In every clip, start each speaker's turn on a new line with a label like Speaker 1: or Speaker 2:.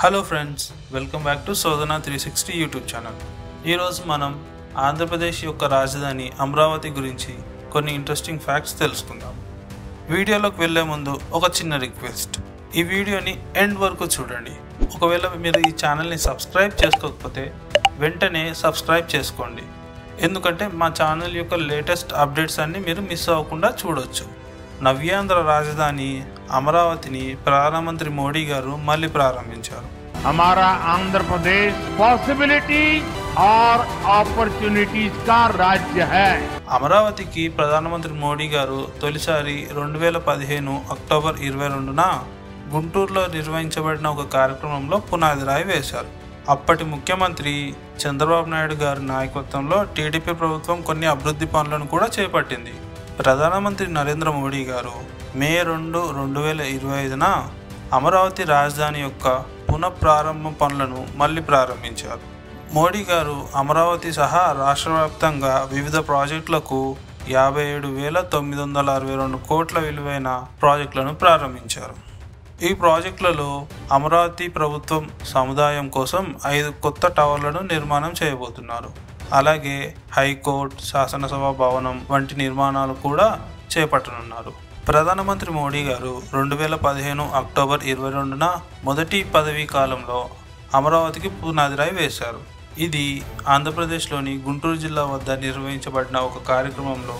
Speaker 1: Hello friends, welcome back to శోధన 360 YouTube channel. ఈరోజు మనం ఆంధ్రప్రదేశ్ యొక్క రాజధాని అమరావతి గురించి కొన్ని ఇంట్రెస్టింగ్ ఫ్యాక్ట్స్ తెలుసుకుందాం. వీడియోలోకి వెళ్ళే ముందు ఒక చిన్న రిక్వెస్ట్, ఈ వీడియోని ఎండ్ వరకు చూడండి. ఒకవేళ మీరు ఈ ఛానల్ని సబ్స్క్రైబ్ చేసుకోకపోతే వెంటనే సబ్స్క్రైబ్ చేసుకోండి, ఎందుకంటే మా ఛానల్ యొక్క లేటెస్ట్ అప్డేట్స్ అన్నీ మీరు మిస్ అవ్వకుండా చూడొచ్చు. నవ్యాంధ్ర రాజధాని అమరావతిని ప్రధానమంత్రి మోడీ గారు మళ్ళీ ప్రారంభించారు.
Speaker 2: हमारा आंध्र प्रदेश पॉसिबिलिटी और अपॉर्चुनिटीज का राज्य है.
Speaker 1: అమరావతికి ప్రధానమంత్రి మోడీ గారు తొలిసారి 2015 అక్టోబర్ 22న గుంటూరులో నిర్వహించబడిన ఒక కార్యక్రమంలో పునాది రాయి వేశారు. అప్పటి ముఖ్యమంత్రి చంద్రబాబు నాయుడు గారి నాయకత్వంలో టీడీపీ ప్రభుత్వం కొన్ని అభివృద్ధి పనులను కూడా చేపట్టింది. ప్రధానమంత్రి నరేంద్ర మోడీ గారు మే 2, 2025న అమరావతి రాజధాని యొక్క పునఃప్రారంభ పనులను మళ్ళీ ప్రారంభించారు. మోడీ గారు అమరావతి సహా రాష్ట్ర వ్యాప్తంగా వివిధ ప్రాజెక్టులకు 57,962 కోట్ల విలువైన ప్రాజెక్టులను ప్రారంభించారు. ఈ ప్రాజెక్టులలో అమరావతి ప్రభుత్వం సముదాయం కోసం 5 కొత్త టవర్లను నిర్మాణం చేయబోతున్నారు. అలాగే హైకోర్టు, శాసనసభ భవనం వంటి నిర్మాణాలు కూడా చేపట్టనున్నారు. ప్రధానమంత్రి మోడీ గారు 2015 అక్టోబర్ 22న మొదటి పదవీ కాలంలో అమరావతికి పునాది రాయి వేశారు. ఇది ఆంధ్రప్రదేశ్లోని గుంటూరు జిల్లా వద్ద నిర్వహించబడిన ఒక కార్యక్రమంలో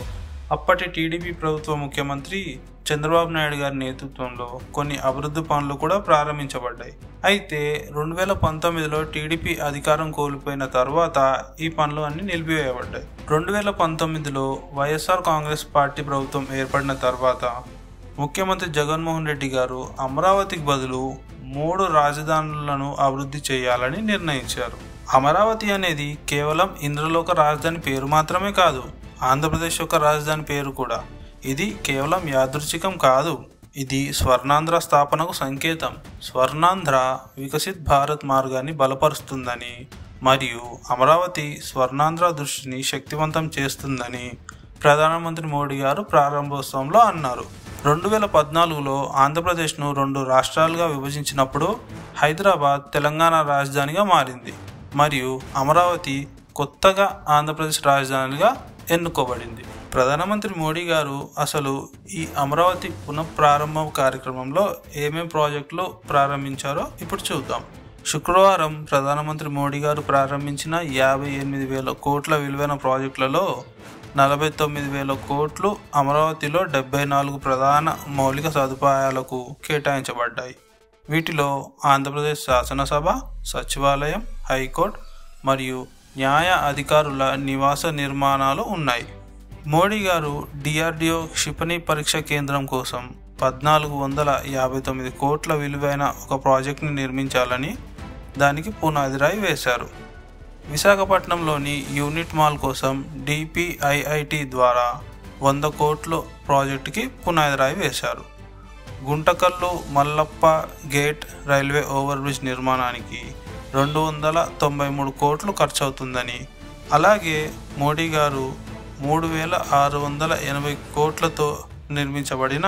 Speaker 1: అప్పటి టీడీపీ ప్రభుత్వ ముఖ్యమంత్రి చంద్రబాబు నాయుడు గారి నేతృత్వంలో కొన్ని అభివృద్ధి పనులు కూడా ప్రారంభించబడ్డాయి. అయితే 2019లో టీడీపీ అధికారం కోల్పోయిన తర్వాత ఈ పనులు అన్ని నిలిపివేయబడ్డాయి. 2019లో వైఎస్ఆర్ కాంగ్రెస్ పార్టీ ప్రభుత్వం ఏర్పడిన తర్వాత ముఖ్యమంత్రి జగన్మోహన్ రెడ్డి గారు అమరావతికి బదులు 3 రాజధానులను అభివృద్ధి చేయాలని నిర్ణయించారు. అమరావతి అనేది కేవలం ఇంద్రలోక రాజధాని పేరు మాత్రమే కాదు, ఆంధ్రప్రదేశ్ యొక్క రాజధాని పేరు కూడా. ఇది కేవలం యాదృచ్ఛికం కాదు, ఇది స్వర్ణాంధ్ర స్థాపనకు సంకేతం. స్వర్ణాంధ్ర వికసిత్ భారత్ మార్గాన్ని బలపరుస్తుందని మరియు అమరావతి స్వర్ణాంధ్ర దృష్టిని శక్తివంతం చేస్తుందని ప్రధానమంత్రి మోడీ గారు ప్రారంభోత్సవంలో అన్నారు. 2014లో ఆంధ్రప్రదేశ్ను 2 రాష్ట్రాలుగా విభజించినప్పుడు హైదరాబాద్ తెలంగాణ రాజధానిగా మారింది మరియు అమరావతి కొత్తగా ఆంధ్రప్రదేశ్ రాజధానిగా ఎన్నుకోబడింది. ప్రధానమంత్రి మోడీ గారు అసలు ఈ అమరావతి పునఃప్రారంభ కార్యక్రమంలో ఏమేం ప్రాజెక్టులు ప్రారంభించారో ఇప్పుడు చూద్దాం. శుక్రవారం ప్రధానమంత్రి మోడీ గారు ప్రారంభించిన 58,000 కోట్ల విలువైన ప్రాజెక్టులలో 49,000 కోట్లు అమరావతిలో 74 ప్రధాన మౌలిక సదుపాయాలకు కేటాయించబడ్డాయి. వీటిలో ఆంధ్రప్రదేశ్ శాసనసభ, సచివాలయం, హైకోర్టు మరియు న్యాయ అధికారుల నివాస నిర్మాణాలు ఉన్నాయి. మోడీ గారు డిఆర్డిఓ క్షిపణి పరీక్ష కేంద్రం కోసం 1,459 కోట్ల విలువైన ఒక ప్రాజెక్టుని నిర్మించాలని దానికి పునాది రాయి వేశారు. విశాఖపట్నంలోని యూనిట్ మాల్ కోసం డిపిఐఐటి ద్వారా 100 కోట్ల ప్రాజెక్టుకి పునాది రాయి వేశారు. Guntakal Mallappa gate railway over bridge నిర్మాణానికి 293 కోట్లు ఖర్చు అవుతుందని, అలాగే మోడీ గారు 3,680 కోట్లతో నిర్మించబడిన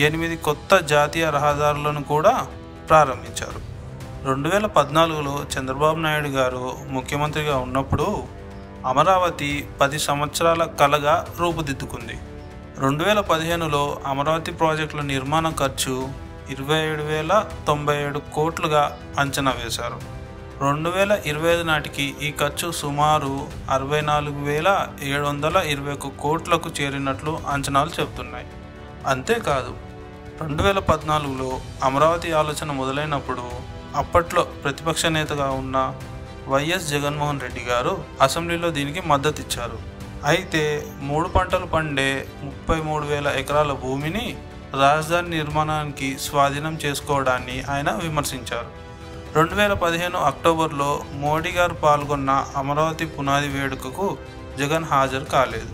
Speaker 1: 8 కొత్త జాతీయ రహదారులను కూడా ప్రారంభించారు. 2014లో చంద్రబాబు నాయుడు గారు ముఖ్యమంత్రిగా ఉన్నప్పుడు అమరావతి 10 సంవత్సరాల కలగా రూపుదిద్దుకుంది. 2015లో అమరావతి ప్రాజెక్టుల నిర్మాణ ఖర్చు 27,097 కోట్లుగా అంచనా వేశారు. 2025 నాటికి ఈ ఖర్చు సుమారు 64,721 కోట్లకు చేరినట్లు అంచనాలు చెబుతున్నాయి. అంతేకాదు, 2014లో అమరావతి ఆలోచన మొదలైనప్పుడు అప్పట్లో ప్రతిపక్ష నేతగా ఉన్న వైఎస్ జగన్మోహన్ రెడ్డి గారు అసెంబ్లీలో దీనికి మద్దతు ఇచ్చారు. అయితే 3 పంటలు పండే 33,000 ఎకరాల భూమిని రాజధాని నిర్మాణానికి స్వాధీనం చేసుకోవడాన్ని ఆయన విమర్శించారు. 2015 అక్టోబర్లో మోడీ గారు పాల్గొన్న అమరావతి పునాది వేడుకకు జగన్ హాజరు కాలేదు.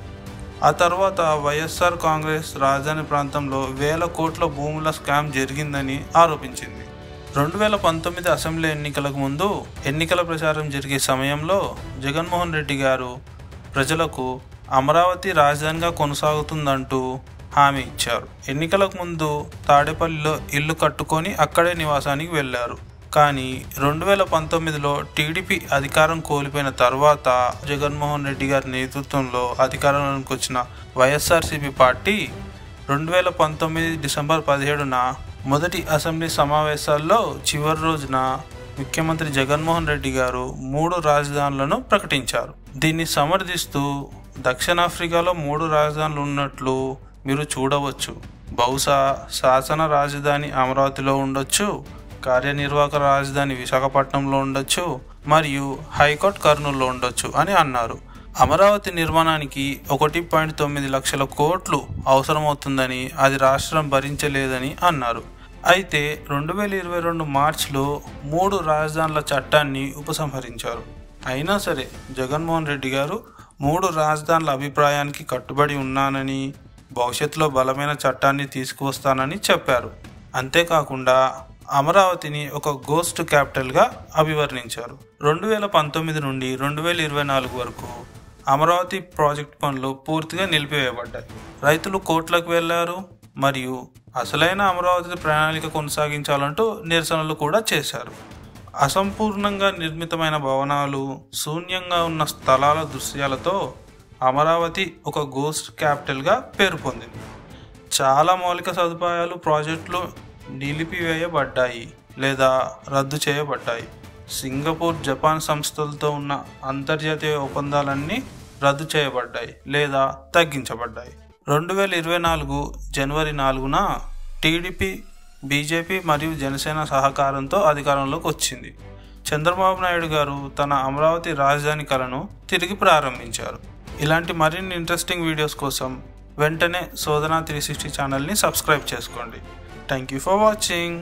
Speaker 1: ఆ తర్వాత వైఎస్ఆర్ కాంగ్రెస్ రాజధాని ప్రాంతంలో 1,000 కోట్ల భూముల స్కామ్ జరిగిందని ఆరోపించింది. 2019 అసెంబ్లీ ఎన్నికలకు ముందు ఎన్నికల ప్రచారం జరిగే సమయంలో జగన్మోహన్ రెడ్డి గారు ప్రజలకు అమరావతి రాజధానిగా కొనసాగుతుందంటూ హామీ ఇచ్చారు. ఎన్నికలకు ముందు తాడేపల్లిలో ఇల్లు కట్టుకొని అక్కడే నివాసానికి వెళ్లారు. కానీ 2019లో టీడీపీ అధికారం కోల్పోయిన తర్వాత జగన్మోహన్ రెడ్డి గారి నేతృత్వంలో అధికారంలోకి వచ్చిన వైఎస్ఆర్సీపీ పార్టీ 2019 డిసెంబర్ 17న మొదటి అసెంబ్లీ సమావేశాల్లో చివరి రోజున ముఖ్యమంత్రి జగన్మోహన్ రెడ్డి గారు 3 రాజధానులను ప్రకటించారు. దీన్ని సమర్థిస్తూ దక్షిణాఫ్రికాలో 3 రాజధానులు ఉన్నట్లు మీరు చూడవచ్చు. బహుశా శాసన రాజధాని అమరావతిలో ఉండొచ్చు, కార్యనిర్వాహక రాజధాని విశాఖపట్నంలో ఉండొచ్చు మరియు హైకోర్టు కర్నూలులో ఉండొచ్చు అని అన్నారు. అమరావతి నిర్మాణానికి 1.9 లక్షల కోట్లు అవసరమవుతుందని, అది రాష్ట్రం భరించలేదని అన్నారు. అయితే 2022 మార్చిలో 3 రాజధానుల చట్టాన్ని ఉపసంహరించారు. అయినా సరే జగన్మోహన్ రెడ్డి గారు 3 రాజధానుల అభిప్రాయానికి కట్టుబడి ఉన్నానని, భవిష్యత్తులో బలమైన చట్టాన్ని తీసుకువస్తానని చెప్పారు. అంతేకాకుండా అమరావతిని ఒక గోస్ట్ క్యాపిటల్గా అభివర్ణించారు. 2019 నుండి 2024 వరకు అమరావతి ప్రాజెక్ట్ పనులు పూర్తిగా నిలిపివేయబడ్డాయి. రైతులు కోర్టులకు వెళ్లారు మరియు అసలైన అమరావతి ప్రణాళిక కొనసాగించాలంటూ నిరసనలు కూడా చేశారు. అసంపూర్ణంగా నిర్మితమైన భవనాలు, శూన్యంగా ఉన్న స్థలాల దృశ్యాలతో అమరావతి ఒక గోస్ట్ క్యాపిటల్గా పేరు పొందింది. చాలా మౌలిక సదుపాయాలు, ప్రాజెక్టులు నిలిపివేయబడ్డాయి లేదా రద్దు చేయబడ్డాయి. సింగపూర్, జపాన్ సంస్థలతో ఉన్న అంతర్జాతీయ ఒప్పందాలన్నీ రద్దు చేయబడ్డాయి లేదా తగ్గించబడ్డాయి. 2024 జనవరి 4న టీడీపీ, బీజేపీ మరియు జనసేన సహకారంతో అధికారంలోకి వచ్చింది. చంద్రబాబు నాయుడు గారు తన అమరావతి రాజధాని కలను తిరిగి ప్రారంభించారు. ఇలాంటి మరిన్ని ఇంట్రెస్టింగ్ వీడియోస్ కోసం వెంటనే శోధన 360 ఛానల్ని సబ్స్క్రైబ్ చేసుకోండి. Thank you for watching.